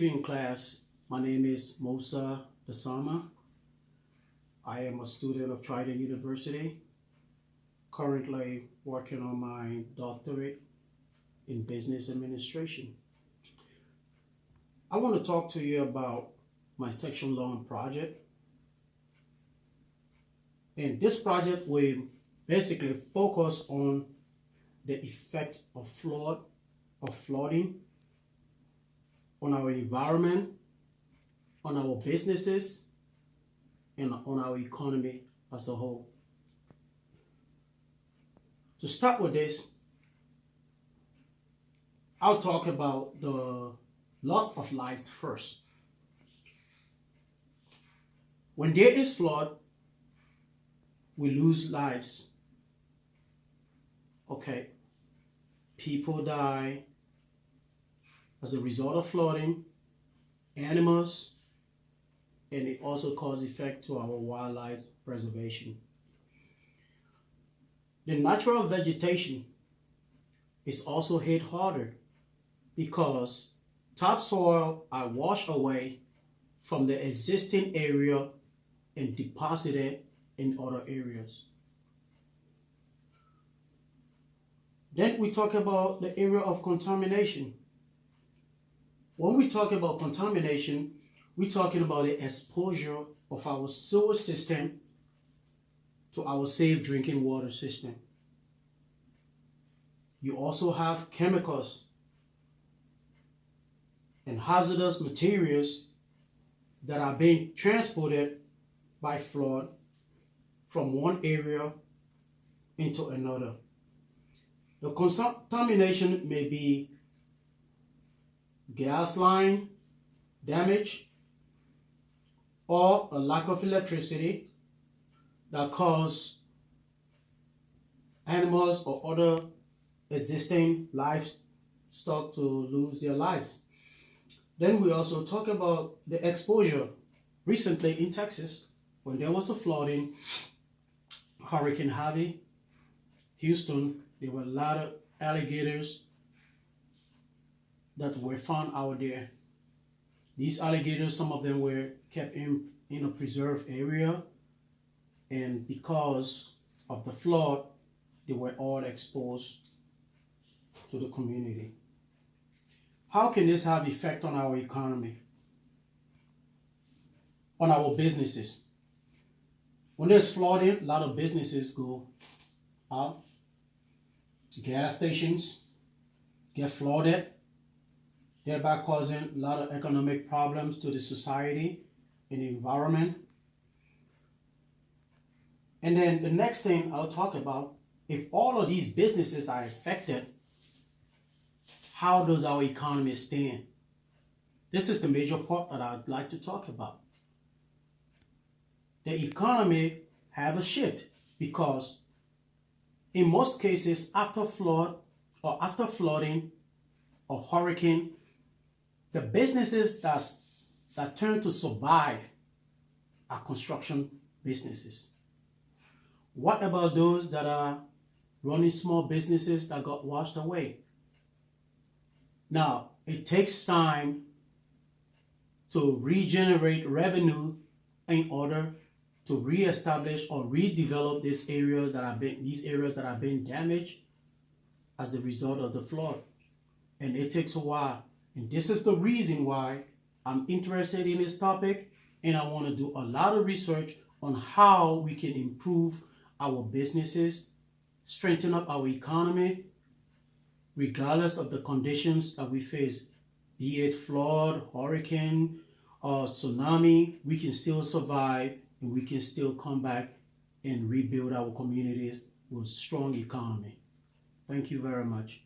Evening class. My name is Mosa Dasama. I am a student of Trident University, currently working on my doctorate in business administration. I want to talk to you about my section loan project. And this project will basically focus on the effect of flooding on our environment, on our businesses, and on our economy as a whole. To start with this, I'll talk about the loss of lives first. When there is flood, we lose lives. Okay, people die as a result of flooding, animals, and it also causes effect to our wildlife preservation. The natural vegetation is also hit harder because topsoil are washed away from the existing area and deposited in other areas. Then we talk about the area of contamination. When we talk about contamination, we're talking about the exposure of our sewer system to our safe drinking water system. You also have chemicals and hazardous materials that are being transported by flood from one area into another. The contamination may be gas line damage or a lack of electricity that cause animals or other existing livestock to lose their lives. Then we also talk about the exposure. Recently in Texas, when there was a flooding, Hurricane Harvey, Houston, there were a lot of alligators that were found out there. These alligators, some of them were kept in a preserved area, and because of the flood, they were all exposed to the community. How can this have effect on our economy, on our businesses? When there's flooding, a lot of businesses go out. Gas stations get flooded, thereby causing a lot of economic problems to the society and the environment. And then the next thing I'll talk about, if all of these businesses are affected, how does our economy stand? This is the major part that I'd like to talk about. The economy have a shift because in most cases after flood or after flooding or hurricane, the businesses that turn to survive are construction businesses. What about those that are running small businesses that got washed away? Now, it takes time to regenerate revenue in order to reestablish or redevelop these areas that have been damaged as a result of the flood. And it takes a while. And this is the reason why I'm interested in this topic, and I want to do a lot of research on how we can improve our businesses, strengthen up our economy, regardless of the conditions that we face, be it flood, hurricane, or tsunami. We can still survive, and we can still come back and rebuild our communities with strong economy. Thank you very much.